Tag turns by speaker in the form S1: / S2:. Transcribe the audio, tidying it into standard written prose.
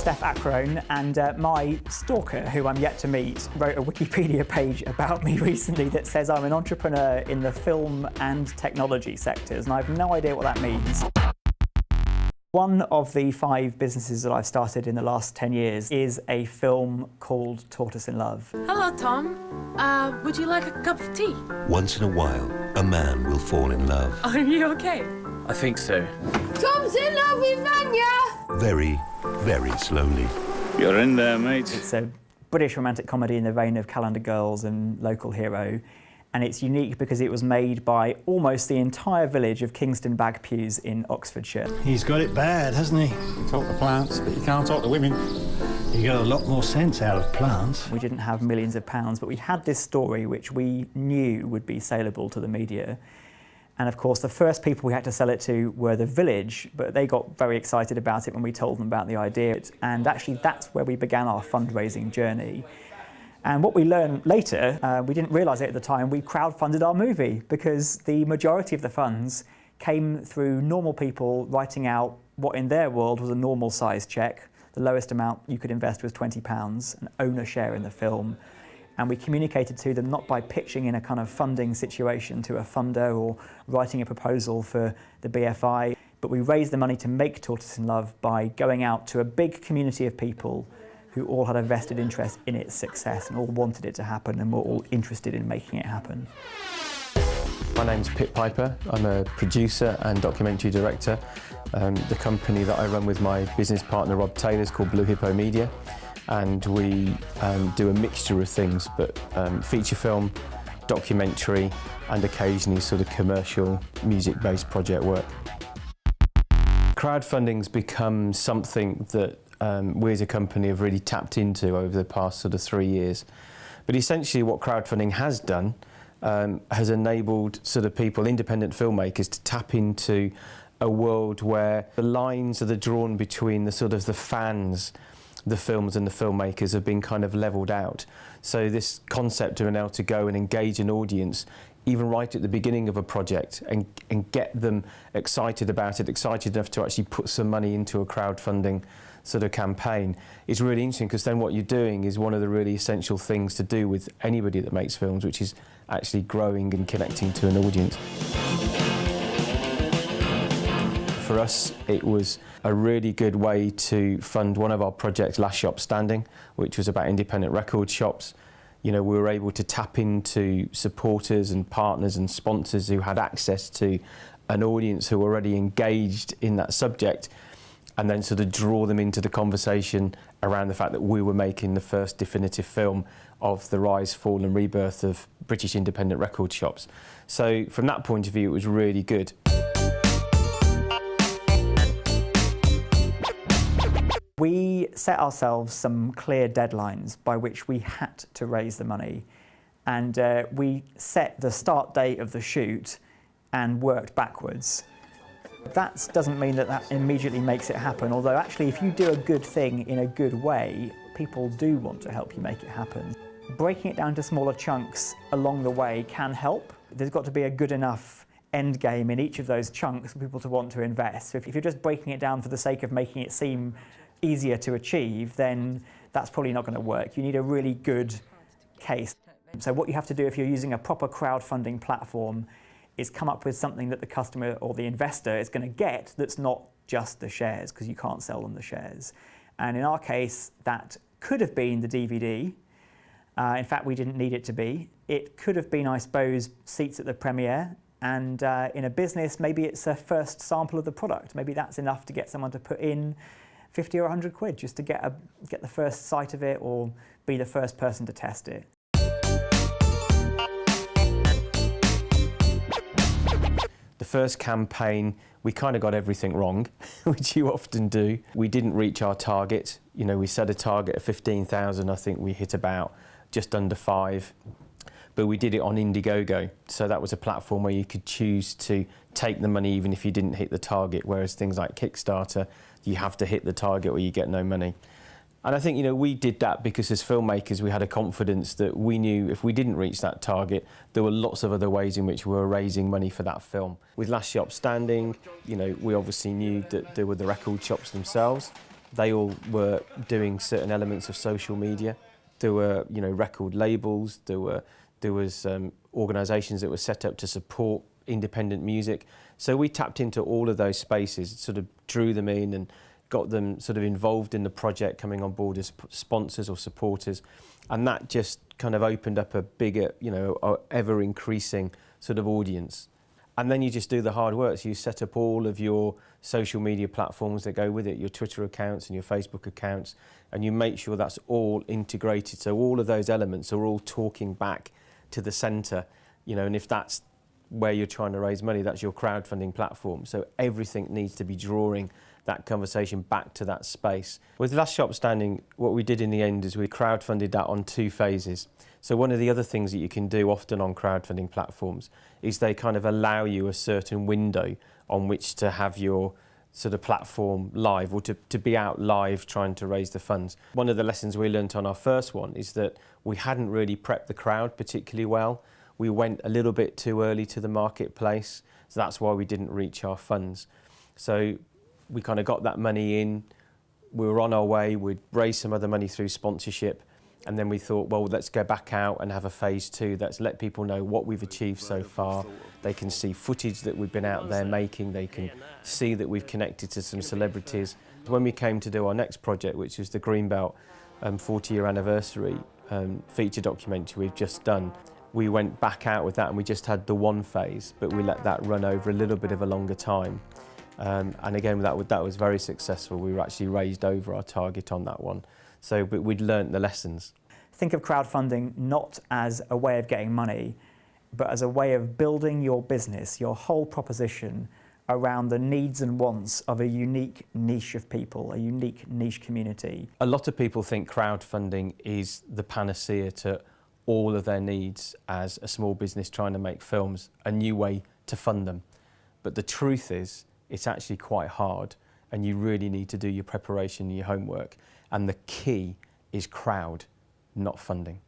S1: Steph Acrone, and my stalker, who I'm yet to meet, wrote a Wikipedia page about me recently that says I'm an entrepreneur in the film and technology sectors, and I have no idea what that means. One of the 5 businesses that I've started in the last 10 years is a film called Tortoise in Love.
S2: Hello, Tom. Would you like a cup of tea?
S3: Once in a while, a man will fall in love.
S2: Are you okay?
S4: I think so.
S5: Tom's in love with Vanya!
S3: Very, very slowly.
S4: You're in there, mate.
S1: It's a British romantic comedy in the vein of Calendar Girls and Local Hero, and it's unique because it was made by almost the entire village of Kingston Bagpews in Oxfordshire.
S6: He's got it bad, hasn't he?
S7: You talk to plants, but you can't talk to women.
S6: You got a lot more sense out of plants.
S1: We didn't have millions of pounds, but we had this story which we knew would be saleable to the media. And of course, the first people we had to sell it to were the village, but they got very excited about it when we told them about the idea. And actually, that's where we began our fundraising journey. And what we learned later, we didn't realise it at the time, we crowdfunded our movie because the majority of the funds came through normal people writing out what in their world was a normal size cheque. The lowest amount you could invest was £20 and own a share in the film. And we communicated to them not by pitching in a kind of funding situation to a funder or writing a proposal for the BFI, but we raised the money to make Tortoise in Love by going out to a big community of people who all had a vested interest in its success and all wanted it to happen and were all interested in making it happen.
S8: My name's Pip Piper. I'm a producer and documentary director. The company that I run with my business partner Rob Taylor is called Blue Hippo Media, and we do a mixture of things, but feature film, documentary and occasionally sort of commercial music-based project work. Crowdfunding's become something that we as a company have really tapped into over the past sort of 3 years. But essentially what crowdfunding has done has enabled sort of people, independent filmmakers, to tap into a world where the lines that are drawn between the sort of the fans, the films and the filmmakers have been kind of levelled out. So this concept of being able to go and engage an audience even right at the beginning of a project and get them excited about it, excited enough to actually put some money into a crowdfunding sort of campaign is really interesting, because then what you're doing is one of the really essential things to do with anybody that makes films, which is actually growing and connecting to an audience. For us, it was a really good way to fund one of our projects, Last Shop Standing, which was about independent record shops. You know, we were able to tap into supporters and partners and sponsors who had access to an audience who were already engaged in that subject, and then sort of draw them into the conversation around the fact that we were making the first definitive film of the rise, fall and rebirth of British independent record shops. So from that point of view, it was really good.
S1: We set ourselves some clear deadlines by which we had to raise the money, and we set the start date of the shoot and worked backwards. That doesn't mean that that immediately makes it happen, although actually if you do a good thing in a good way, people do want to help you make it happen. Breaking it down to smaller chunks along the way can help. There's got to be a good enough end game in each of those chunks for people to want to invest. So if you're just breaking it down for the sake of making it seem easier to achieve, then that's probably not going to work. You need a really good case. So what you have to do if you're using a proper crowdfunding platform is come up with something that the customer or the investor is going to get that's not just the shares, because you can't sell them the shares. And in our case, that could have been the DVD. In fact, we didn't need it to be. It could have been, I suppose, seats at the premiere. And in a business, maybe it's a first sample of the product. Maybe that's enough to get someone to put in 50 or 100 quid just to get the first sight of it or be the first person to test it.
S8: The first campaign, we kind of got everything wrong, which you often do. We didn't reach our target. You know, we set a target of 15,000. I think we hit about just under 5. But we did it on Indiegogo. So that was a platform where you could choose to take the money even if you didn't hit the target, whereas things like Kickstarter, you have to hit the target or you get no money. And I think, you know, we did that because as filmmakers we had a confidence that we knew if we didn't reach that target, there were lots of other ways in which we were raising money for that film. With Last Shop Standing, you know, we obviously knew that there were the record shops themselves. They all were doing certain elements of social media. There were, record labels. There was organisations that were set up to support independent music. So we tapped into all of those spaces, sort of drew them in and got them sort of involved in the project, coming on board as sponsors or supporters. And that just kind of opened up a bigger, ever increasing sort of audience. And then you just do the hard work. So you set up all of your social media platforms that go with it, your Twitter accounts and your Facebook accounts, and you make sure that's all integrated. So all of those elements are all talking back to the centre, and if that's where you're trying to raise money, that's your crowdfunding platform. So everything needs to be drawing that conversation back to that space. With Last Shop Standing, what we did in the end is we crowdfunded that on 2 phases. So one of the other things that you can do often on crowdfunding platforms is they kind of allow you a certain window on which to have your sort of platform live, or to be out live trying to raise the funds. One of the lessons we learnt on our first one is that we hadn't really prepped the crowd particularly well. We went a little bit too early to the marketplace, so that's why we didn't reach our funds. So we kind of got that money in, we were on our way, we'd raised some other money through sponsorship, and then we thought, well, let's go back out and have a phase 2. Let's let people know what we've achieved so far. They can see footage that we've been out there making. They can see that we've connected to some celebrities. When we came to do our next project, which was the Greenbelt 40-year anniversary feature documentary we've just done, we went back out with that and we just had the 1 phase, but we let that run over a little bit of a longer time. And again, that was very successful. We were actually raised over our target on that one. So, but we'd learnt the lessons.
S1: Think of crowdfunding not as a way of getting money, but as a way of building your business, your whole proposition, around the needs and wants of a unique niche of people, a unique niche community.
S8: A lot of people think crowdfunding is the panacea to all of their needs as a small business trying to make films, a new way to fund them. But the truth is, it's actually quite hard, and you really need to do your preparation and your homework. And the key is crowd, not funding.